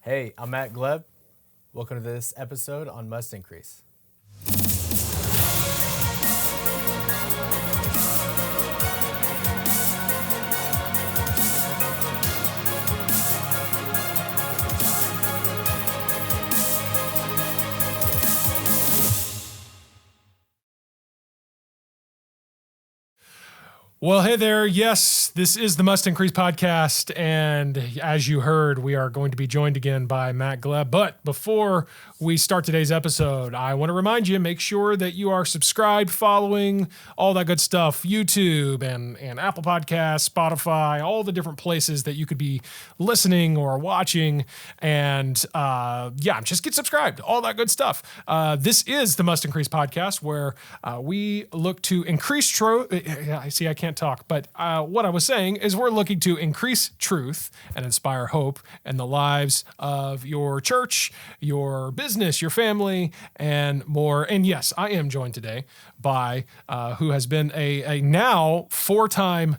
Hey, I'm Matt Gleb. Welcome to this episode on Must Increase. Well, hey there. Yes, this is the Must Increase podcast. And as you heard, we are going to be joined again by Matt Gleb. But before we start today's episode, I want to remind you, make sure that you are subscribed, following all that good stuff, YouTube and Apple Podcasts, Spotify, all the different places that you could be listening or watching. And just get subscribed, all that good stuff. This is the Must Increase podcast where we look to increase I can't talk, but what I was saying is we're looking to increase truth and inspire hope in the lives of your church, your business, your family, and more. And yes, I am joined today by who has been a now four-time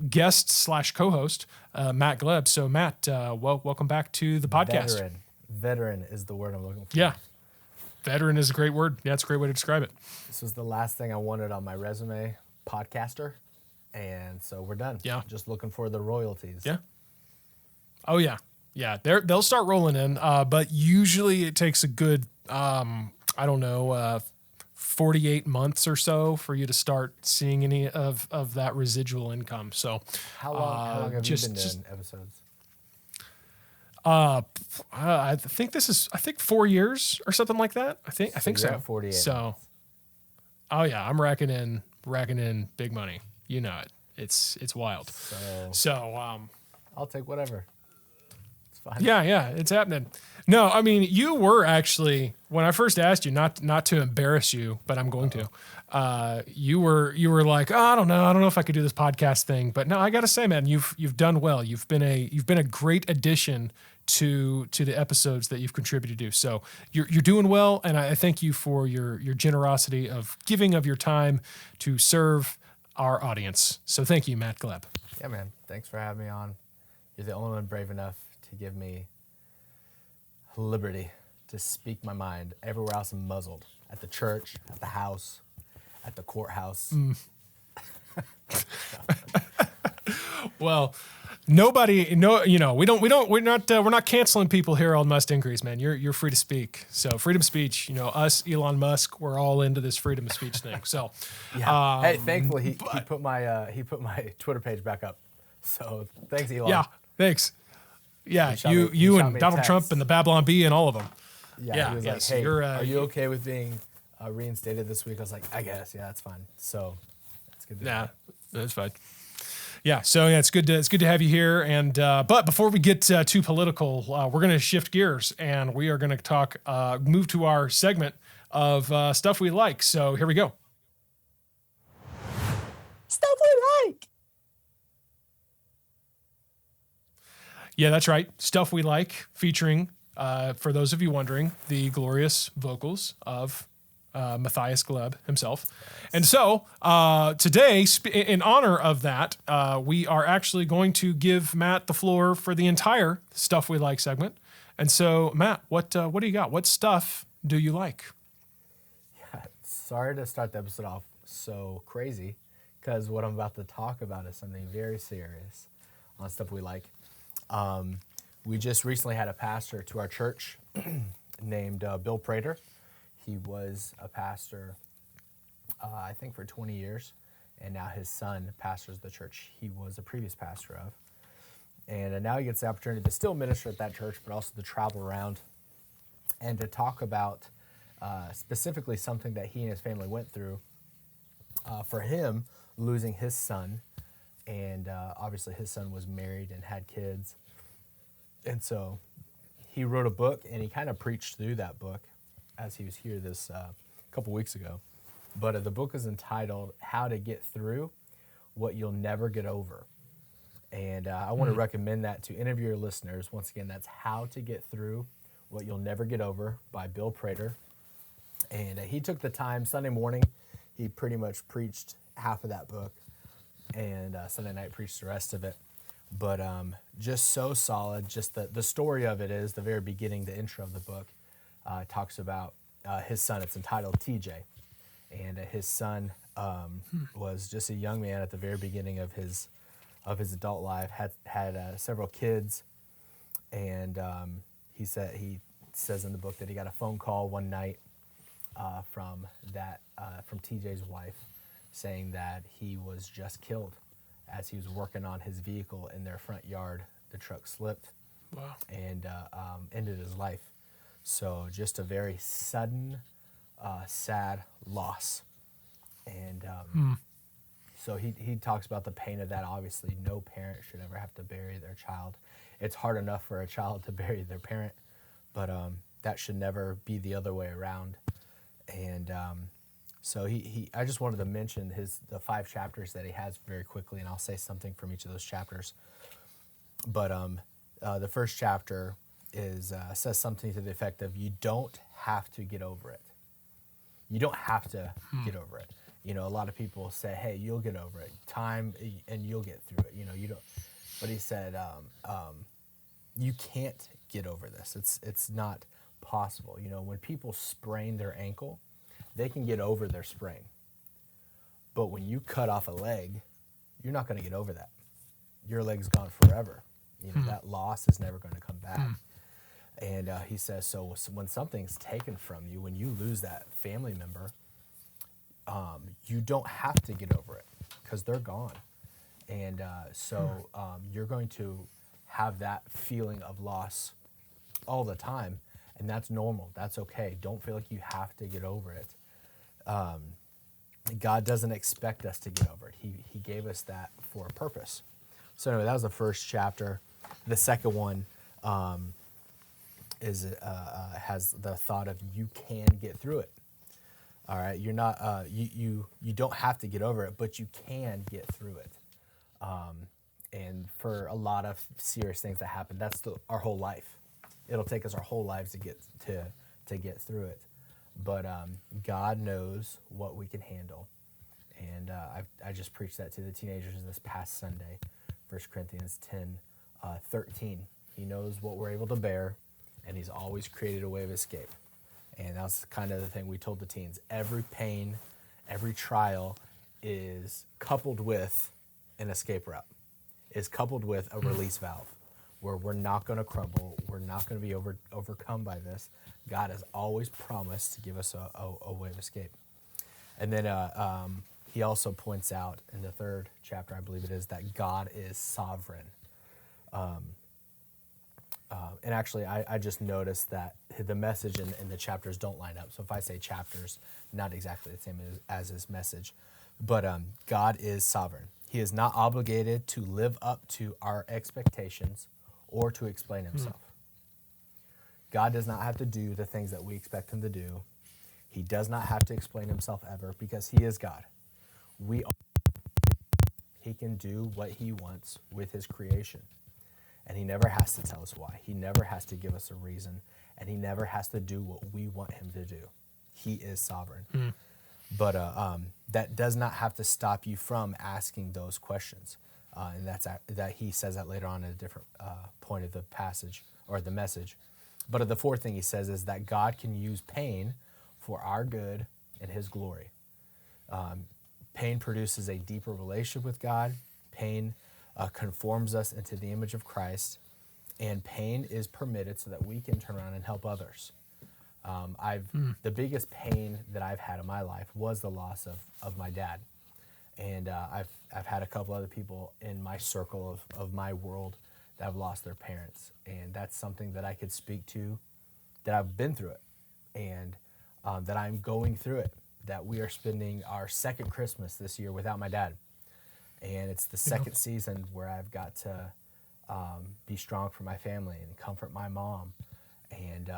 guest / co-host, Matt Gleb. So Matt, welcome back to the podcast. Veteran is the word I'm looking for. Yeah. Veteran is a great word. Yeah, it's a great way to describe it. This was the last thing I wanted on my resume, podcaster. And so we're done. Yeah. Just looking for the royalties. Yeah. Oh, yeah. Yeah. They'll start rolling in. But usually it takes a good, 48 months or so for you to start seeing any of that residual income. So How long have you been doing episodes? I think 4 years or something like that. I think so. 48 So, months. Oh yeah, I'm racking in big money. You know it. It's wild. So I'll take whatever. It's fine. Yeah, it's happening. No, I mean, you were actually, when I first asked you, not to embarrass you, but I'm going to. You were like, I don't know if I could do this podcast thing, but no, I got to say, man, you've done well. You've been a great addition to the episodes that you've contributed to. So you're doing well, and I thank you for your generosity of giving of your time to serve our audience. So thank you, Matt Gleb. Yeah, man. Thanks for having me on. You're the only one brave enough to give me liberty to speak my mind. Everywhere else I'm muzzled. At the church, at the house, at the courthouse. Well, we're not canceling people here on Must Increase, man. You're free to speak. So freedom of speech, us, Elon Musk, we're all into this freedom of speech thing. So yeah. Hey, thankfully he put my Twitter page back up. So thanks, Elon. Yeah, thanks. Yeah, you and Donald Trump and the Babylon Bee and all of them. Yeah, he was like, hey, are you okay with being reinstated this week? I was like, I guess, yeah, that's fine. So that's good. That's fine. Yeah, so yeah, it's good to have you here. And but before we get too political, we're going to shift gears and we are going to move to our segment of stuff we like. So here we go. Stuff we like. Yeah, that's right. Stuff we like, featuring, for those of you wondering, the glorious vocals of Matthias Gleb himself. And so today, in honor of that, we are actually going to give Matt the floor for the entire Stuff We Like segment. And so, Matt, what do you got? What stuff do you like? Yeah, sorry to start the episode off so crazy, because what I'm about to talk about is something very serious on Stuff We Like. We just recently had a pastor to our church named Bill Prater. He was a pastor, I think, for 20 years, and now his son pastors the church he was a previous pastor of. And now he gets the opportunity to still minister at that church, but also to travel around and to talk about specifically something that he and his family went through. For him, losing his son, and obviously his son was married and had kids. And so he wrote a book, and he kind of preached through that book as he was here this couple weeks ago. But the book is entitled How to Get Through What You'll Never Get Over. And I want to recommend that to any of your listeners. Once again, that's How to Get Through What You'll Never Get Over by Bill Prater. And he took the time Sunday morning. He pretty much preached half of that book, and Sunday night preached the rest of it. But just so solid. Just the story of it is the very beginning, the intro of the book talks about his son. It's entitled TJ, and his son was just a young man at the very beginning of his adult life. Had several kids, and he says in the book that he got a phone call one night from TJ's wife, saying that he was just killed as he was working on his vehicle in their front yard. The truck slipped. Wow. And ended his life. So just a very sudden, sad loss. And so he talks about the pain of that. Obviously, no parent should ever have to bury their child. It's hard enough for a child to bury their parent, but that should never be the other way around. And so I just wanted to mention the 5 chapters that he has very quickly, and I'll say something from each of those chapters. But the first chapter says something to the effect of, you don't have to get over it. You don't have to get over it. You know, a lot of people say, hey, you'll get over it. Time, and you'll get through it. You know, you don't. But he said, you can't get over this. It's not possible. You know, when people sprain their ankle, they can get over their sprain. But when you cut off a leg, you're not going to get over that. Your leg's gone forever. You know, that loss is never going to come back. And he says, so when something's taken from you, when you lose that family member, you don't have to get over it because they're gone. And you're going to have that feeling of loss all the time. And that's normal. That's okay. Don't feel like you have to get over it. God doesn't expect us to get over it. He gave us that for a purpose. So anyway, that was the first chapter. The second one has the thought of, you can get through it. All right, you're not you don't have to get over it, but you can get through it. And for a lot of serious things that happen, that's our whole life. It'll take us our whole lives to get through it. But God knows what we can handle. And I just preached that to the teenagers this past Sunday, 1 Corinthians 10:13. He knows what we're able to bear, and he's always created a way of escape. And that's kind of the thing we told the teens. Every pain, every trial is coupled with an escape route, is coupled with a release valve, where we're not going to crumble, we're not going to be overcome by this. God has always promised to give us a way of escape. And then he also points out in the third chapter, I believe it is, that God is sovereign. And actually, I just noticed that the message and the chapters don't line up. So if I say chapters, not exactly the same as his message. But God is sovereign. He is not obligated to live up to our expectations or to explain himself. God does not have to do the things that we expect him to do. He does not have to explain himself ever, because he is God. He can do what he wants with his creation. And he never has to tell us why. He never has to give us a reason. And he never has to do what we want him to do. He is sovereign. But that does not have to stop you from asking those questions. And that he says that later on at a different point of the passage or the message. But the fourth thing he says is that God can use pain for our good and his glory. Pain produces a deeper relationship with God. Pain conforms us into the image of Christ. And pain is permitted so that we can turn around and help others. The biggest pain that I've had in my life was the loss of my dad. And I've had a couple other people in my circle of my world that have lost their parents. And that's something that I could speak to, that I've been through it, and that I'm going through it, that we are spending our second Christmas this year without my dad. And it's the second season where I've got to be strong for my family and comfort my mom. And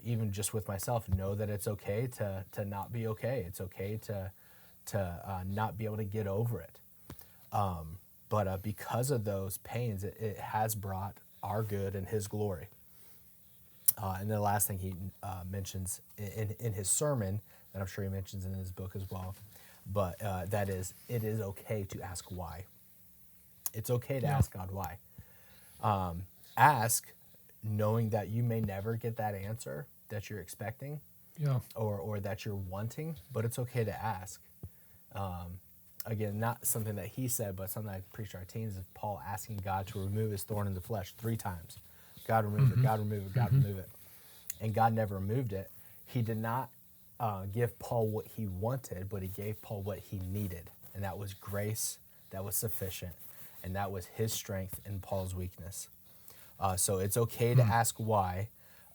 even just with myself, know that it's okay to not be okay. It's okay to not be able to get over it. But because of those pains, it has brought our good and his glory. And the last thing he mentions in his sermon, that I'm sure he mentions in his book as well, but that is, it is okay to ask why. It's okay to ask God why. Ask knowing that you may never get that answer that you're expecting or that you're wanting, but it's okay to ask. Again, not something that he said, but something I preached to our teens is Paul asking God to remove his thorn in the flesh 3 times. God remove it, God remove it, God remove it. And God never removed it. He did not give Paul what he wanted, but he gave Paul what he needed. And that was grace, that was sufficient, and that was his strength in Paul's weakness. So it's okay to ask why,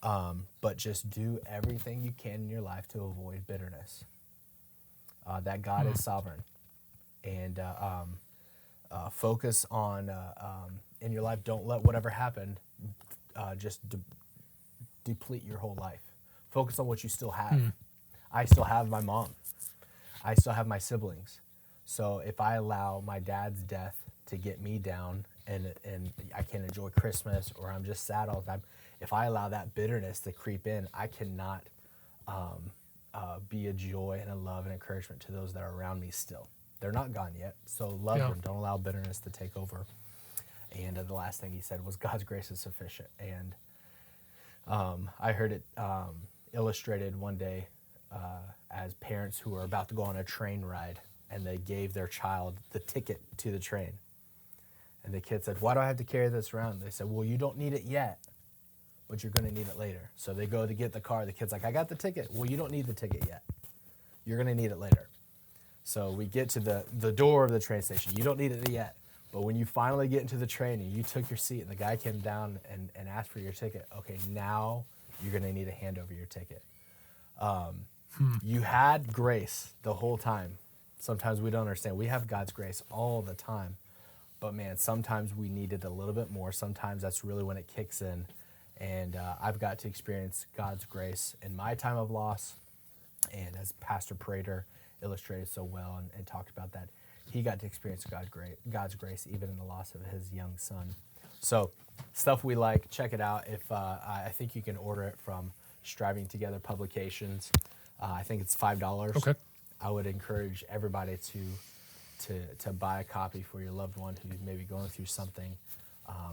but just do everything you can in your life to avoid bitterness. That God is sovereign. And focus on, in your life, don't let whatever happened just deplete your whole life. Focus on what you still have. I still have my mom. I still have my siblings. So if I allow my dad's death to get me down and I can't enjoy Christmas or I'm just sad all the time, if I allow that bitterness to creep in, I cannot be a joy and a love and encouragement to those that are around me still. They're not gone yet, so love them. Don't allow bitterness to take over. And the last thing he said was God's grace is sufficient. And I heard it illustrated one day as parents who were about to go on a train ride, and they gave their child the ticket to the train. And the kid said, "Why do I have to carry this around?" They said, "Well, you don't need it yet, but you're going to need it later." So they go to get the car. The kid's like, "I got the ticket." "Well, you don't need the ticket yet. You're going to need it later." So we get to the door of the train station. You don't need it yet. But when you finally get into the train and you took your seat and the guy came down and asked for your ticket, okay, now you're going to need to hand over your ticket. You had grace the whole time. Sometimes we don't understand. We have God's grace all the time. But, man, sometimes we need it a little bit more. Sometimes that's really when it kicks in. And I've got to experience God's grace in my time of loss. And as Pastor Prater illustrated so well and talked about that, he got to experience God's grace even in the loss of his young son. So stuff we like, check it out. If I think you can order it from Striving Together Publications. I think it's $5. Okay. I would encourage everybody to buy a copy for your loved one who's maybe going through something,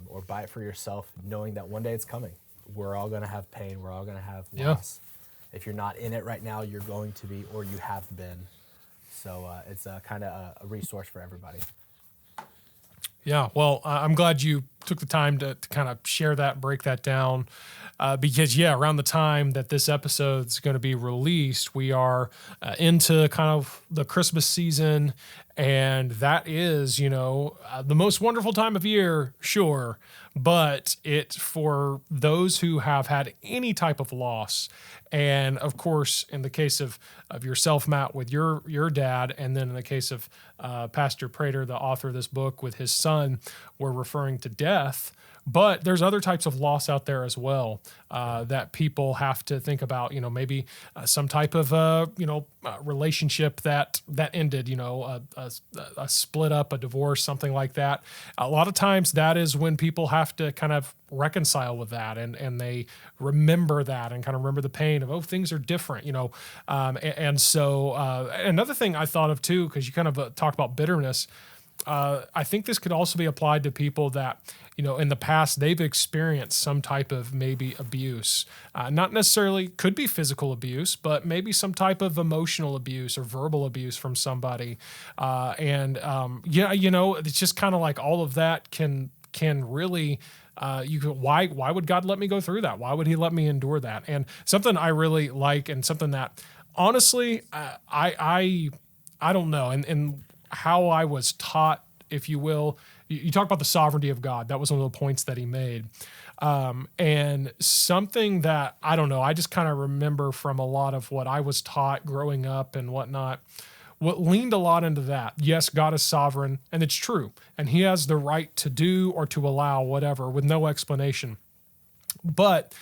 or buy it for yourself, knowing that one day it's coming. We're all going to have pain. We're all going to have loss. If you're not in it right now, you're going to be, or you have been. So it's kind of a resource for everybody. Yeah, well, I'm glad you took the time to kind of share that, break that down, because, around the time that this episode is going to be released, we are into kind of the Christmas season, and that is, the most wonderful time of year, sure, but it's for those who have had any type of loss. And of course, in the case of yourself, Matt, with your dad, and then in the case of Pastor Prater, the author of this book, with his son, we're referring to death. But there's other types of loss out there as well that people have to think about. Maybe some type of relationship that ended. A split up, a divorce, something like that. A lot of times, that is when people have to kind of reconcile with that, and they remember that and kind of remember the pain of things are different. And so another thing I thought of too, because you kind of talk about bitterness. I think this could also be applied to people that, in the past, they've experienced some type of maybe abuse. Not necessarily, could be physical abuse, but maybe some type of emotional abuse or verbal abuse from somebody. It's just kind of like all of that can really, why would God let me go through that? Why would he let me endure that? And something I really like, and something that honestly, I don't know. And how I was taught, if you will. You talk about the sovereignty of God. That was one of the points that he made. And something that, I don't know, I just kind of remember from a lot of what I was taught growing up and whatnot, what leaned a lot into that. Yes, God is sovereign, and it's true. And he has the right to do or to allow whatever with no explanation. But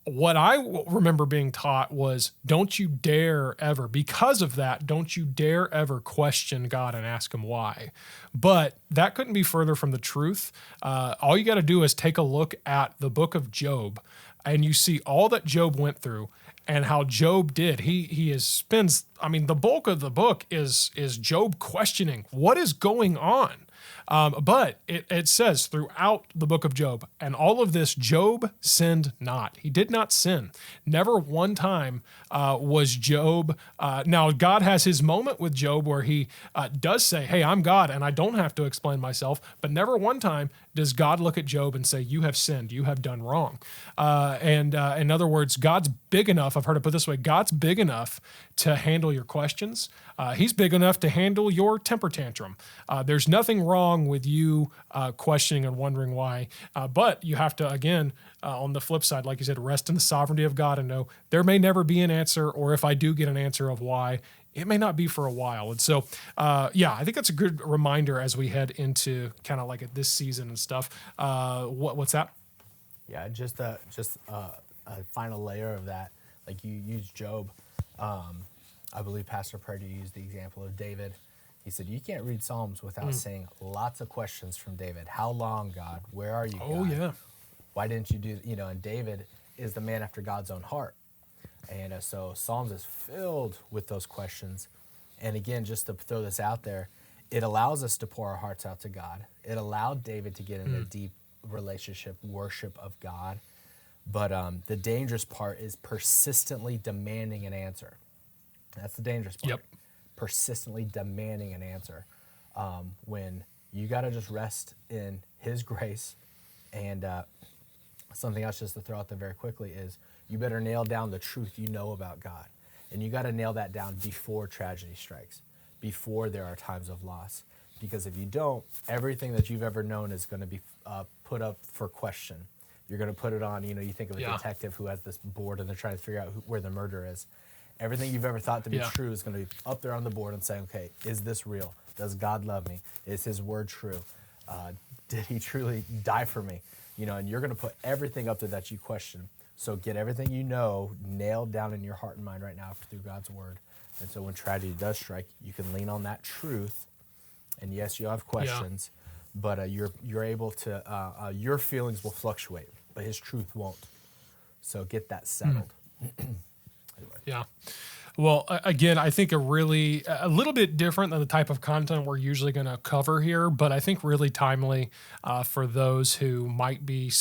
what I remember being taught was, don't you dare ever, because of that, don't you dare ever question God and ask him why. But that couldn't be further from the truth. All you got to do is take a look at the book of Job, and you see all that Job went through and how Job did. The bulk of the book is Job questioning what is going on. But it says throughout the book of Job, and all of this, Job sinned not. He did not sin. Never one time was Job. Now, God has his moment with Job where he does say, hey, I'm God and I don't have to explain myself. But never one time does God look at Job and say, you have sinned, you have done wrong. And in other words, God's big enough, I've heard it put this way, God's big enough to handle your questions. He's big enough to handle your temper tantrum. There's nothing wrong with you questioning and wondering why. But you have to, again, on the flip side, like you said, rest in the sovereignty of God and know there may never be an answer, or if I do get an answer of why, it may not be for a while. And so, I think that's a good reminder as we head into kind of like this season and stuff. What's that? Yeah, just a final layer of that. Like you used Job. I believe Pastor Purdy used the example of David. He said, you can't read Psalms without saying lots of questions from David. How long, God? Where are you, God? Oh, yeah. Why didn't you do, and David is the man after God's own heart. And so Psalms is filled with those questions. And again, just to throw this out there, it allows us to pour our hearts out to God. It allowed David to get in a deep relationship, worship of God. But the dangerous part is persistently demanding an answer. That's the dangerous part. Yep. Persistently demanding an answer. When you got to just rest in his grace. And something else just to throw out there very quickly is you better nail down the truth you know about God. And you got to nail that down before tragedy strikes, before there are times of loss. Because if you don't, everything that you've ever known is going to be put up for question. You're going to put it on, you think of a detective who has this board and they're trying to figure out where the murder is. Everything you've ever thought to be true is going to be up there on the board and saying, okay, is this real? Does God love me? Is his word true? Did he truly die for me? And you're going to put everything up there that you question. So get everything you know nailed down in your heart and mind right now through God's word. And so when tragedy does strike, you can lean on that truth. And yes, you'll have questions, but you're able to, your feelings will fluctuate, but his truth won't. So get that settled. Anyway. Yeah. Well, again, I think a little bit different than the type of content we're usually going to cover here, but I think really timely for those who might be,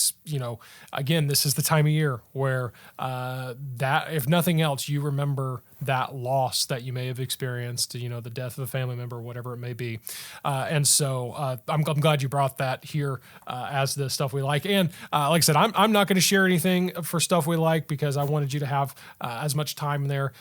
again, this is the time of year where that, if nothing else, you remember that loss that you may have experienced, the death of a family member, whatever it may be. And so I'm glad you brought that here as the stuff we like. And like I said, I'm not going to share anything for stuff we like because I wanted you to have as much time there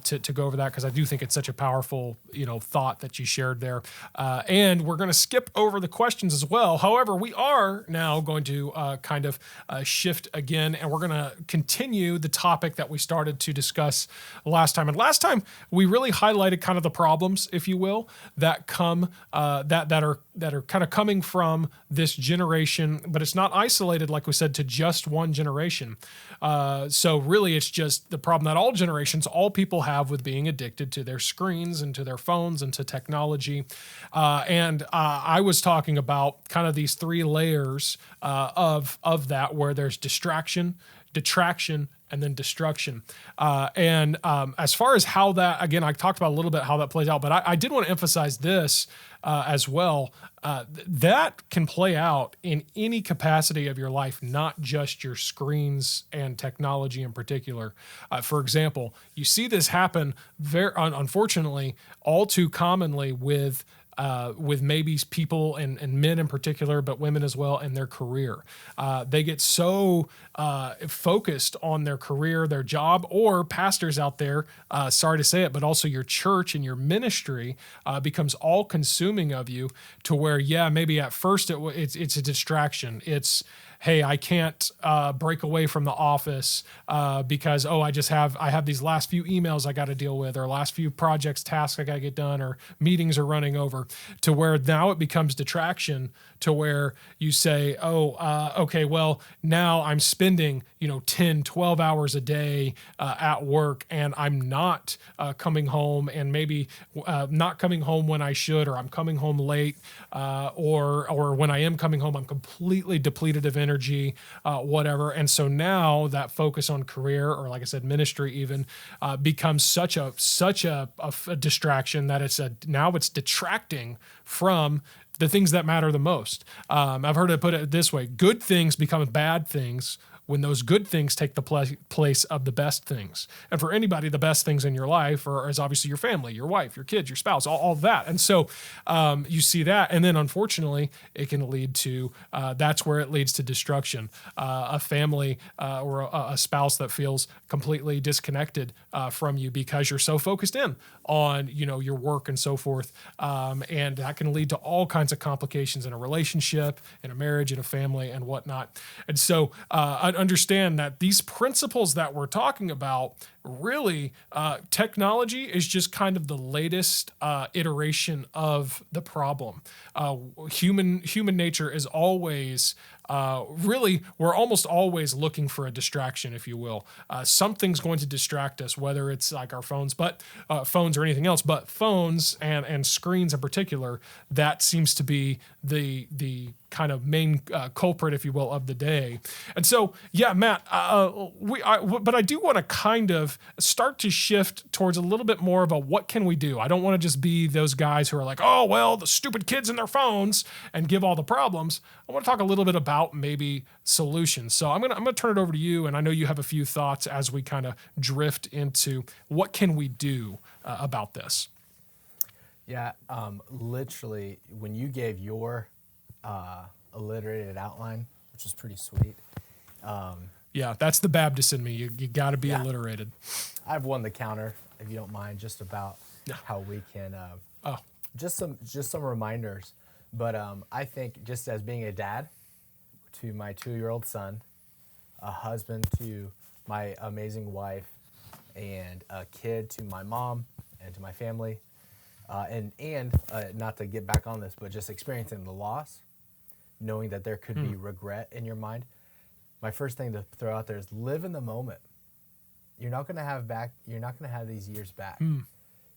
to go over that because I do think it's such a powerful, thought that you shared there. And we're going to skip over the questions as well. However, we are now going to kind of shift again, and we're going to continue the topic that we started to discuss last time. And last time we really highlighted kind of the problems, if you will, that come that are kind of coming from this generation, but it's not isolated, like we said, to just one generation. So really, it's just the problem that all generations, all people have with being addicted to their screens and to their phones and to technology. And I was talking about kind of these three layers of that, where there's distraction, detraction, and then destruction. And as far as how that, again, I talked about a little bit how that plays out, but I did want to emphasize this as well. That can play out in any capacity of your life, not just your screens and technology in particular. For example, you see this happen very, unfortunately, all too commonly with maybe people and men in particular, but women as well, in their career. They get so focused on their career, their job, or pastors out there, sorry to say it, but also your church and your ministry becomes all consuming of you to where, maybe at first it's a distraction. It's, hey, I can't break away from the office because, I have these last few emails I got to deal with, or last few projects, tasks I got to get done, or meetings are running over, to where now it becomes detraction, to where you say, okay, well, now I'm spending, 10, 12 hours a day at work, and I'm not coming home, and maybe not coming home when I should, or I'm coming home late, or when I am coming home, I'm completely depleted of energy, whatever. And so now that focus on career, or like I said, ministry even, becomes such a distraction that now it's detracting from the things that matter the most. I've heard it put it this way: good things become bad things when those good things take the place of the best things. And for anybody, the best things in your life is obviously your family, your wife, your kids, your spouse, all that. And so you see that. And then unfortunately, it can lead to, that's where it leads to destruction. A family or a spouse that feels completely disconnected from you because you're so focused in on, your work and so forth. And that can lead to all kinds of complications in a relationship, in a marriage, in a family, and whatnot. And so I understand that these principles that we're talking about, really, technology is just kind of the latest iteration of the problem. Human nature is always we're almost always looking for a distraction, if you will. Something's going to distract us, whether it's like our phones, phones or anything else, but phones and screens in particular. That seems to be the kind of main culprit, if you will, of the day. And so, yeah, Matt, but I do want to kind of start to shift towards a little bit more of a what can we do? I don't want to just be those guys who are like, oh, well, the stupid kids and their phones and give all the problems. I want to talk a little bit about maybe solutions. So I'm gonna turn it over to you, and I know you have a few thoughts as we kind of drift into what can we do about this. Yeah, literally, when you gave your alliterated outline, which is pretty sweet. Yeah, that's the Baptist in me. You got to be alliterated. I've won the counter, if you don't mind, just about how we can. Just some reminders. But I think just as being a dad to my 2-year-old son, a husband to my amazing wife, and a kid to my mom and to my family, and not to get back on this, but just experiencing the loss, knowing that there could be regret in your mind. My first thing to throw out there is live in the moment. You're not going to have these years back.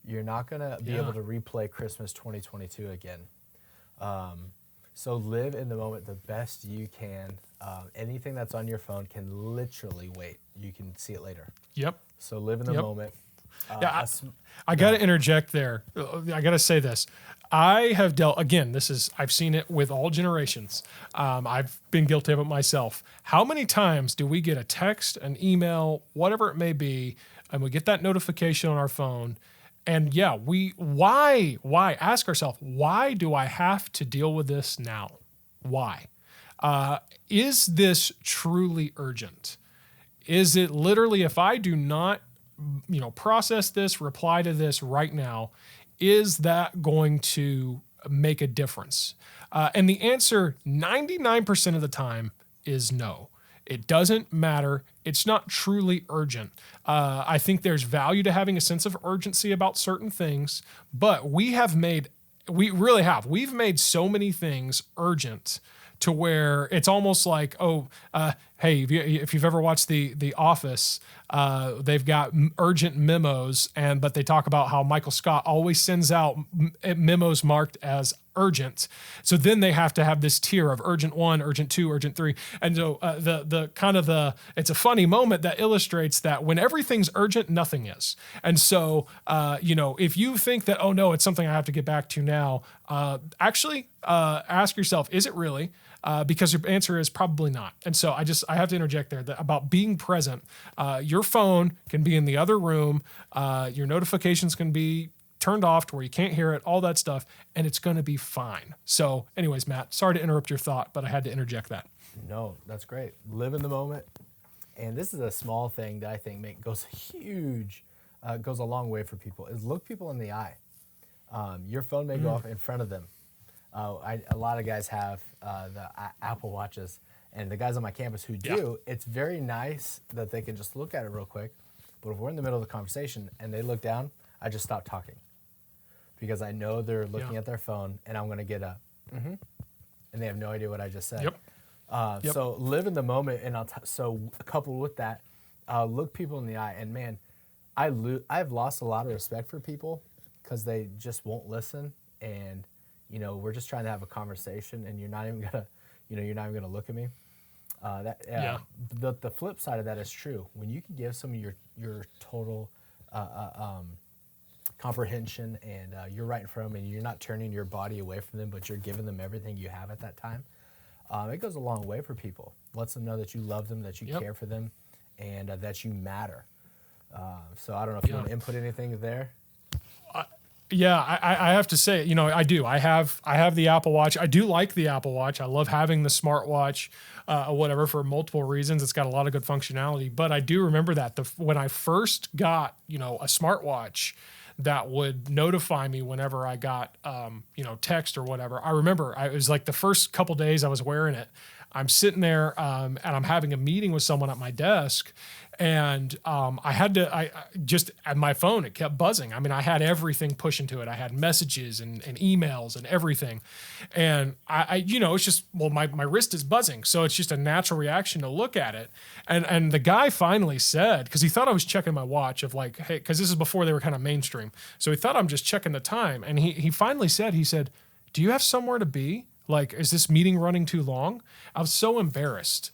You're not going to be able to replay Christmas 2022 again. So live in the moment the best you can. Anything that's on your phone can literally wait. You can see it later. Yep. So live in the moment. I got to interject there. I got to say this. I have dealt, again, I've seen it with all generations. I've been guilty of it myself. How many times do we get a text, an email, whatever it may be, and we get that notification on our phone? And why? Ask ourselves, why do I have to deal with this now? Why? Is this truly urgent? Is it literally, if I do not, process this, reply to this right now, is that going to make a difference? And the answer 99% of the time is no. It doesn't matter. It's not truly urgent. I think there's value to having a sense of urgency about certain things, but we've made so many things urgent to where it's almost like, hey, if you've ever watched The Office, they've got urgent memos, but they talk about how Michael Scott always sends out memos marked as urgent. So then they have to have this tier of urgent 1, urgent 2, urgent 3. And so it's a funny moment that illustrates that when everything's urgent, nothing is. And so, if you think that, oh no, it's something I have to get back to now, ask yourself, is it really? Because your answer is probably not. And so I have to interject there about being present. Your phone can be in the other room. Your notifications can be turned off to where you can't hear it, all that stuff, and it's going to be fine. So anyways, Matt, sorry to interrupt your thought, but I had to interject that. No, that's great. Live in the moment. And this is a small thing that I think goes a long way for people, is look people in the eye. Your phone may go off in front of them. A lot of guys have the Apple Watches, and the guys on my campus who do, it's very nice that they can just look at it real quick. But if we're in the middle of the conversation and they look down, I just stop talking because I know they're looking at their phone, and I'm going to get and they have no idea what I just said. So live in the moment, and so coupled with that, look people in the eye. And man, I've lost a lot of respect for people because they just won't listen, and we're just trying to have a conversation, and you're not even gonna look at me. The flip side of that is true. When you can give some of your total comprehension, and you're right in front of them, and you're not turning your body away from them, but you're giving them everything you have at that time. It goes a long way for people. Lets them know that you love them, that you care for them, and that you matter. So I don't know if you want to input anything there. Yeah, I have to say, I do. I have the Apple Watch. I do like the Apple Watch. I love having the smartwatch, whatever, for multiple reasons. It's got a lot of good functionality. But I do remember that when I first got, a smartwatch that would notify me whenever I got, text or whatever. I remember it was like the first couple days I was wearing it. I'm sitting there and I'm having a meeting with someone at my desk, and I just at my phone, it kept buzzing. I mean, I had everything pushing to it. I had messages and emails and everything. And it's just, my wrist is buzzing. So it's just a natural reaction to look at it. And the guy finally said, because he thought I was checking my watch of like, hey, because this is before they were kind of mainstream. So he thought I'm just checking the time. And he finally said, do you have somewhere to be? Like, is this meeting running too long? I was so embarrassed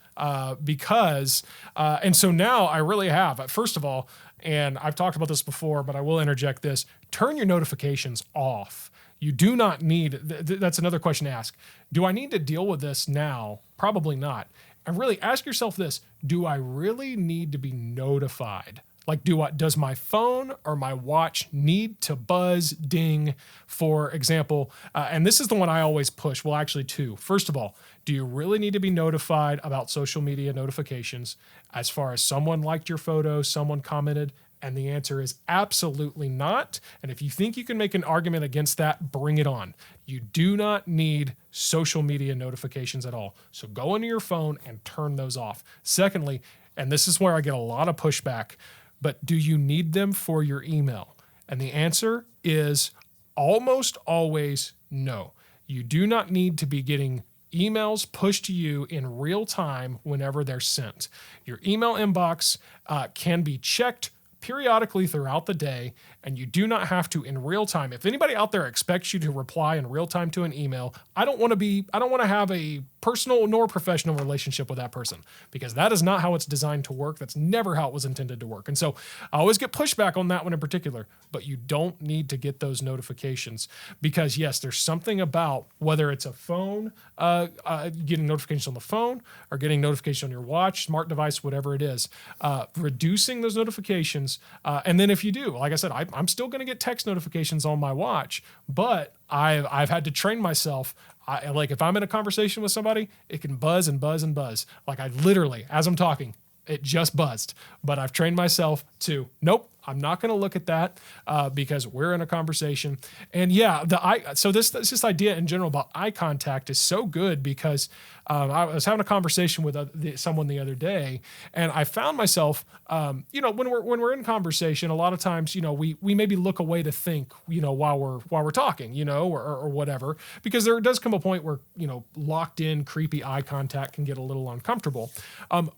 because, and so now I really have. First of all, and I've talked about this before, but I will interject this, turn your notifications off. You do not need, that's another question to ask. Do I need to deal with this now? Probably not. And really ask yourself this, do I really need to be notified? Like, does my phone or my watch need to buzz, ding, for example? And this is the one I always push. Well, actually, two. First of all, do you really need to be notified about social media notifications as far as someone liked your photo, someone commented? And the answer is absolutely not. And if you think you can make an argument against that, bring it on. You do not need social media notifications at all. So go into your phone and turn those off. Secondly, and this is where I get a lot of pushback, but do you need them for your email? And the answer is almost always no. You do not need to be getting emails pushed to you in real time whenever they're sent. Your email inbox can be checked periodically throughout the day, and you do not have to in real time. If anybody out there expects you to reply in real time to an email, I don't want to have a personal nor professional relationship with that person, because that is not how it's designed to work. That's never how it was intended to work. And so I always get pushback on that one in particular, but you don't need to get those notifications, because yes, there's something about whether it's a phone, getting notifications on the phone, or getting notifications on your watch, smart device, whatever it is, reducing those notifications. And then if you do, like I said, I'm still going to get text notifications on my watch, but I've had to train myself. Like if I'm in a conversation with somebody, it can buzz and buzz and buzz. Like I literally, as I'm talking, it just buzzed. But I've trained myself to, nope, I'm not going to look at that because we're in a conversation. And yeah, so this idea in general about eye contact is so good, because I was having a conversation with someone the other day, and I found myself, when we're in conversation, a lot of times, we maybe look away to think, while we're talking, or whatever, because there does come a point where, locked in, creepy eye contact can get a little uncomfortable.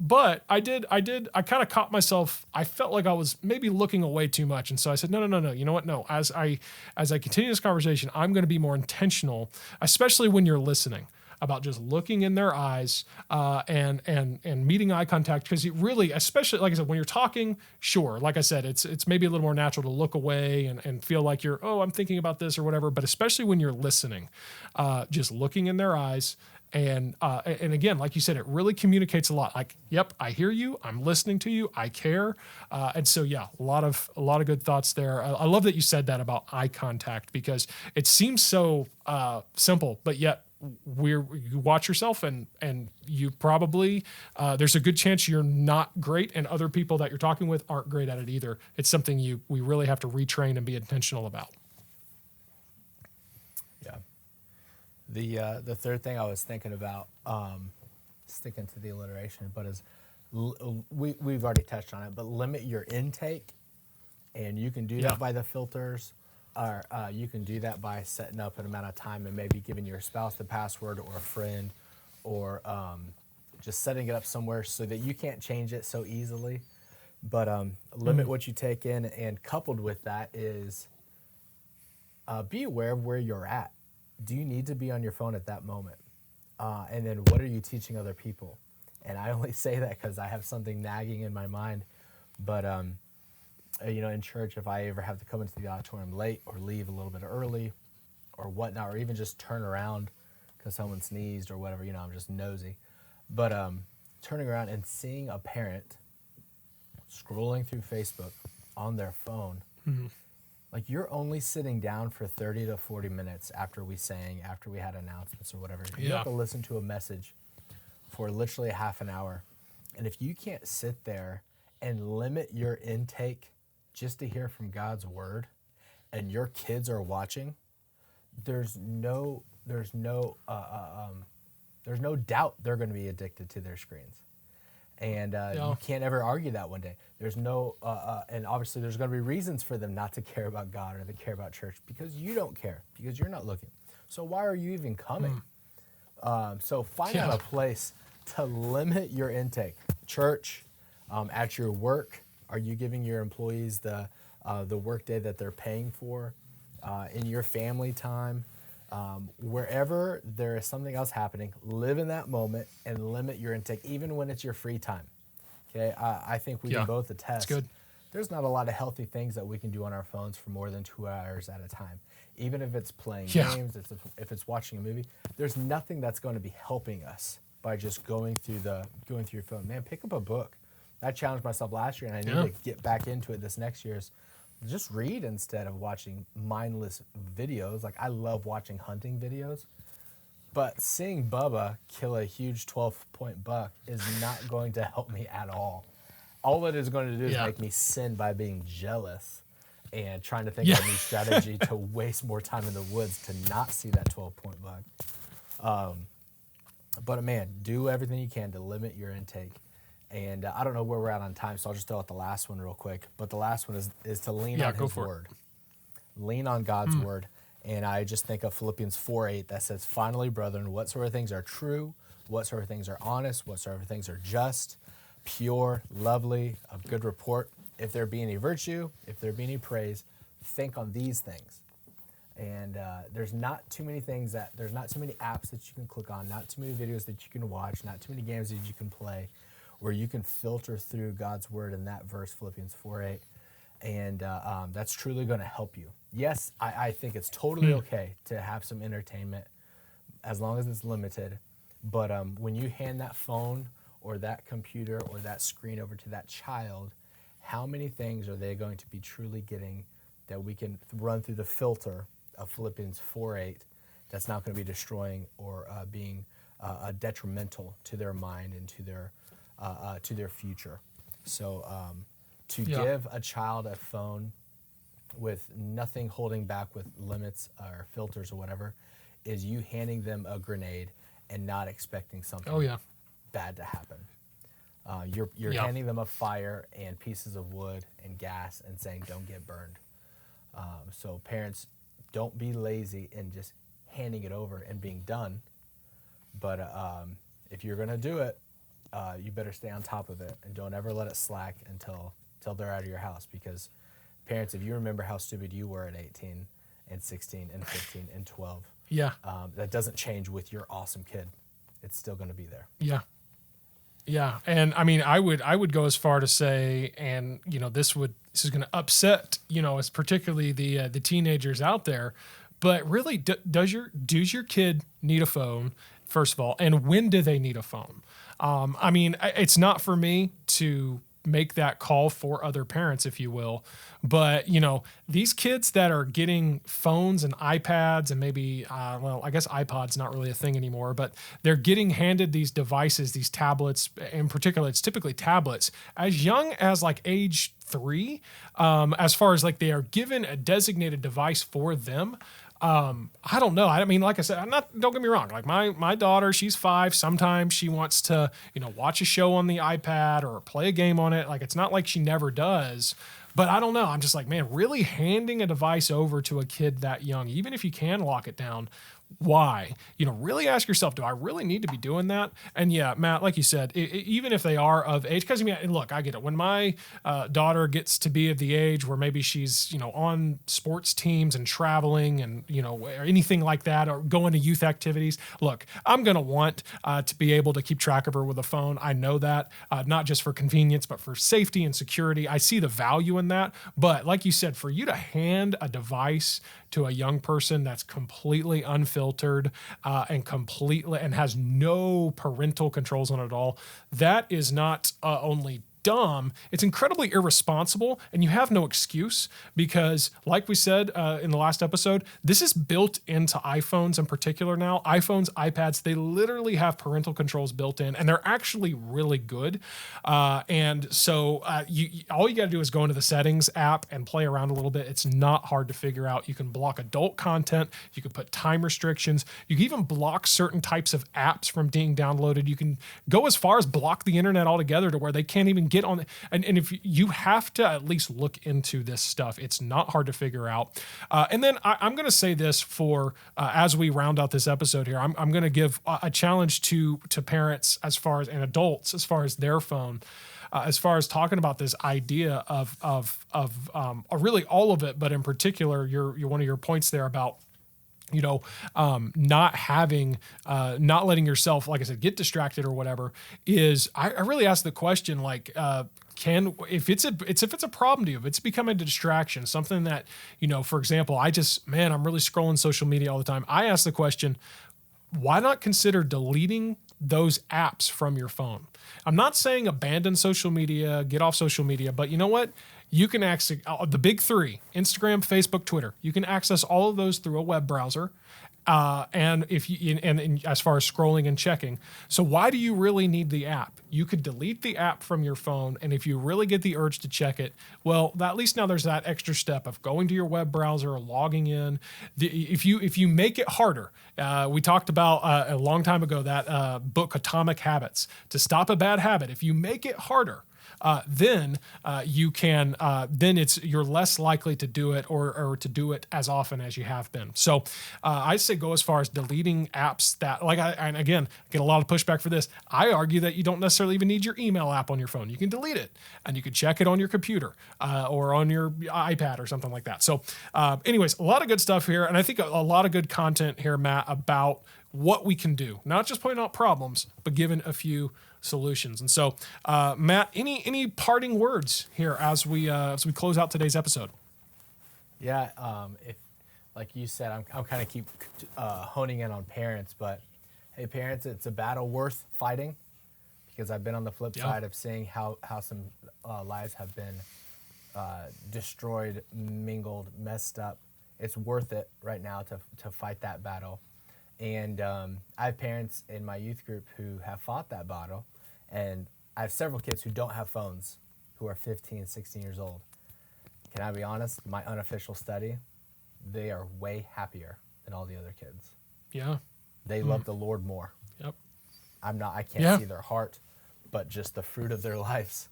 But I kind of caught myself. I felt like I was maybe looking away too much. And so I said, no. You know what? No, as I continue this conversation, I'm going to be more intentional, especially when you're listening, about just looking in their eyes and meeting eye contact. Because it really, especially, like I said, when you're talking, sure, like I said, it's maybe a little more natural to look away and feel like you're, I'm thinking about this or whatever. But especially when you're listening, just looking in their eyes. And again, like you said, it really communicates a lot. Like, yep, I hear you. I'm listening to you. I care. And so, yeah, a lot of good thoughts there. I love that you said that about eye contact, because it seems so simple, but yet you watch yourself and you probably, there's a good chance you're not great, and other people that you're talking with aren't great at it either. It's something we really have to retrain and be intentional about. The third thing I was thinking about, sticking to the alliteration, but is we've already touched on it, but limit your intake, and you can do that by the filters, or you can do that by setting up an amount of time and maybe giving your spouse the password, or a friend, or just setting it up somewhere so that you can't change it so easily. But limit what you take in, and coupled with that is be aware of where you're at. Do you need to be on your phone at that moment? And then what are you teaching other people? And I only say that because I have something nagging in my mind. But in church, if I ever have to come into the auditorium late or leave a little bit early or whatnot, or even just turn around because someone sneezed or whatever, I'm just nosy. But turning around and seeing a parent scrolling through Facebook on their phone, like you're only sitting down for 30 to 40 minutes after we sang, after we had announcements or whatever. You have to listen to a message for literally half an hour. And if you can't sit there and limit your intake just to hear from God's word, and your kids are watching, there's no doubt they're going to be addicted to their screens. And you can't ever argue that one day. There's no, and obviously there's going to be reasons for them not to care about God or to care about church, because you don't care, because you're not looking. So why are you even coming? So find out a place to limit your intake. Church, at your work, are you giving your employees the work day that they're paying for? In your family time, wherever there is something else happening, live in that moment and limit your intake, even when it's your free time. Okay, I think we can both attest. That's good. There's not a lot of healthy things that we can do on our phones for more than 2 hours at a time. Even if it's playing games, if it's watching a movie, there's nothing that's going to be helping us by just going through your phone. Man, pick up a book. I challenged myself last year, and I need to get back into it this next year. Is just read instead of watching mindless videos. Like, I love watching hunting videos, but seeing Bubba kill a huge 12-point buck is not going to help me at all. All it is going to do is make me sin by being jealous and trying to think of a new strategy to waste more time in the woods to not see that 12-point buck. But man, do everything you can to limit your intake. And I don't know where we're at on time, so I'll just throw out the last one real quick. But the last one is to lean on His word. Lean on God's word. And I just think of Philippians 4:8 that says, "Finally, brethren, whatsoever things are true, whatsoever things are honest, whatsoever things are just, pure, lovely, of good report, if there be any virtue, if there be any praise, think on these things." And there's not too many apps that you can click on, not too many videos that you can watch, not too many games that you can play, where you can filter through God's word in that verse, Philippians 4:8, and that's truly going to help you. Yes, I think it's totally okay to have some entertainment as long as it's limited, but when you hand that phone or that computer or that screen over to that child, how many things are they going to be truly getting that we can run through the filter of Philippians 4:8 that's not going to be destroying or being detrimental to their mind and to their future. So give a child a phone with nothing holding back, with limits or filters or whatever, is you handing them a grenade and not expecting something bad to happen. You're handing them a fire and pieces of wood and gas and saying, don't get burned. So parents, don't be lazy in just handing it over and being done. But if you're going to do it, you better stay on top of it and don't ever let it slack until they're out of your house. Because parents, if you remember how stupid you were at 18 and 16 and 15 and 12, that doesn't change with your awesome kid. It's still going to be there. Yeah. And I mean, I would go as far to say, and this is going to upset, as particularly the teenagers out there, but really, does your kid need a phone, first of all, and when do they need a phone? I mean, it's not for me to make that call for other parents, if you will. But, these kids that are getting phones and iPads and maybe, I guess iPod's not really a thing anymore, but they're getting handed these devices, these tablets, in particular, it's typically tablets, as young as like age 3, as far as like they are given a designated device for them. I don't know. I mean, like I said, don't get me wrong. Like my daughter, she's 5. Sometimes she wants to, watch a show on the iPad or play a game on it. Like, it's not like she never does, but I don't know. I'm just like, man, really handing a device over to a kid that young, even if you can lock it down, why? Really ask yourself, do I really need to be doing that? And yeah, Matt, like you said, even if they are of age, because look, I get it. When my daughter gets to be of the age where maybe she's, on sports teams and traveling and, or anything like that, or going to youth activities, look, I'm going to want to be able to keep track of her with a phone. I know that, not just for convenience, but for safety and security. I see the value in that. But like you said, for you to hand a device to a young person that's completely unfiltered and has no parental controls on it at all, that is not only dumb, it's incredibly irresponsible, and you have no excuse because, like we said in the last episode, this is built into iPhones in particular now. iPhones, iPads, they literally have parental controls built in, and they're actually really good. And so all you got to do is go into the settings app and play around a little bit. It's not hard to figure out. You can block adult content. You can put time restrictions. You can even block certain types of apps from being downloaded. You can go as far as block the internet altogether to where they can't even get on. And if you have to at least look into this stuff, it's not hard to figure out. And then I'm going to say this for as we round out this episode here, I'm going to give a challenge to parents and adults as far as their phone. As far as talking about this idea of really all of it, but in particular, your one of your points there about not letting yourself, like I said, get distracted or whatever, is I really ask the question, like, if it's a problem to you, if it's becoming a distraction, something that, for example, I'm really scrolling social media all the time. I ask the question, why not consider deleting those apps from your phone? I'm not saying abandon social media, get off social media, but you know what? You can access the big three: Instagram, Facebook, Twitter. You can access all of those through a web browser. And as far as scrolling and checking. So why do you really need the app? You could delete the app from your phone. And if you really get the urge to check it, well, at least now there's that extra step of going to your web browser or logging in. If you make it harder, we talked about a long time ago, that book, Atomic Habits, to stop a bad habit. If you make it harder, then you're less likely to do it or to do it as often as you have been. So I'd say go as far as deleting apps that, and again, get a lot of pushback for this. I argue that you don't necessarily even need your email app on your phone. You can delete it and you can check it on your computer or on your iPad or something like that. So anyways, a lot of good stuff here. And I think a lot of good content here, Matt, about what we can do, not just pointing out problems, but giving a few solutions. And so, Matt, any parting words here as we close out today's episode? Yeah, if like you said, I'm kind of keep honing in on parents, but hey, parents, it's a battle worth fighting, because I've been on the flip side of seeing how some lives have been destroyed, mingled, messed up. It's worth it right now to fight that battle. And I have parents in my youth group who have fought that battle. And I have several kids who don't have phones, who are 15, 16 years old. Can I be honest? My unofficial study, they are way happier than all the other kids. Yeah. They love the Lord more. Yep. I can't see their heart, but just the fruit of their lives.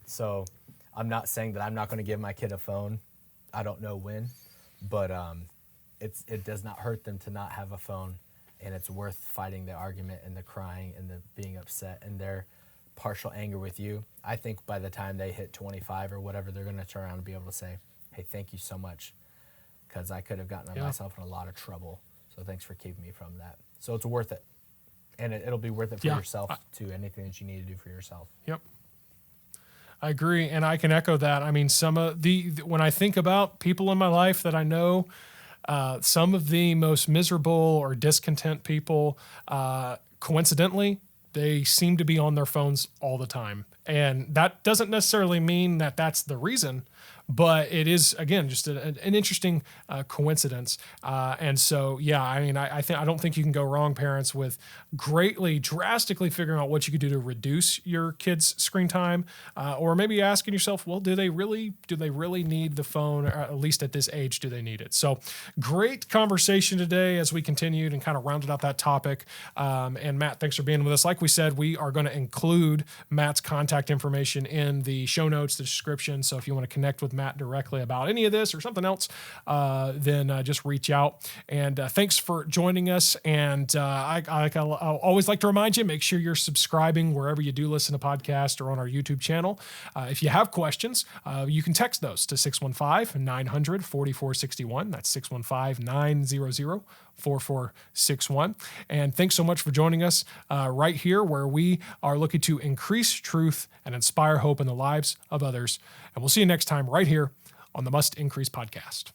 So I'm not saying that I'm not going to give my kid a phone. I don't know when, but it does not hurt them to not have a phone, and it's worth fighting the argument and the crying and the being upset and their partial anger with you. I think by the time they hit 25 or whatever, they're going to turn around and be able to say, hey, thank you so much, because I could have gotten myself in a lot of trouble. So thanks for keeping me from that. So it's worth it. And it'll be worth it for yourself too, anything that you need to do for yourself. Yep. I agree, and I can echo that. I mean, some of when I think about people in my life that I know, some of the most miserable or discontent people, coincidentally, they seem to be on their phones all the time. And that doesn't necessarily mean that that's the reason, but it is, again, just an interesting coincidence. And so, yeah, I mean, I don't think you can go wrong, parents, with drastically figuring out what you could do to reduce your kids' screen time, or maybe asking yourself, well, do they really need the phone? Or at least at this age, do they need it? So, great conversation today as we continued and kind of rounded out that topic. And Matt, thanks for being with us. Like we said, we are going to include Matt's contact contact information in the show notes, the description. So if you want to connect with Matt directly about any of this or something else, then just reach out. And thanks for joining us. And I'll always like to remind you, make sure you're subscribing wherever you do listen to podcasts or on our YouTube channel. If you have questions, you can text those to 615-900-4461. That's 615-900-4461. And thanks so much for joining us right here, where we are looking to increase truth and inspire hope in the lives of others. And we'll see you next time right here on the Must Increase podcast.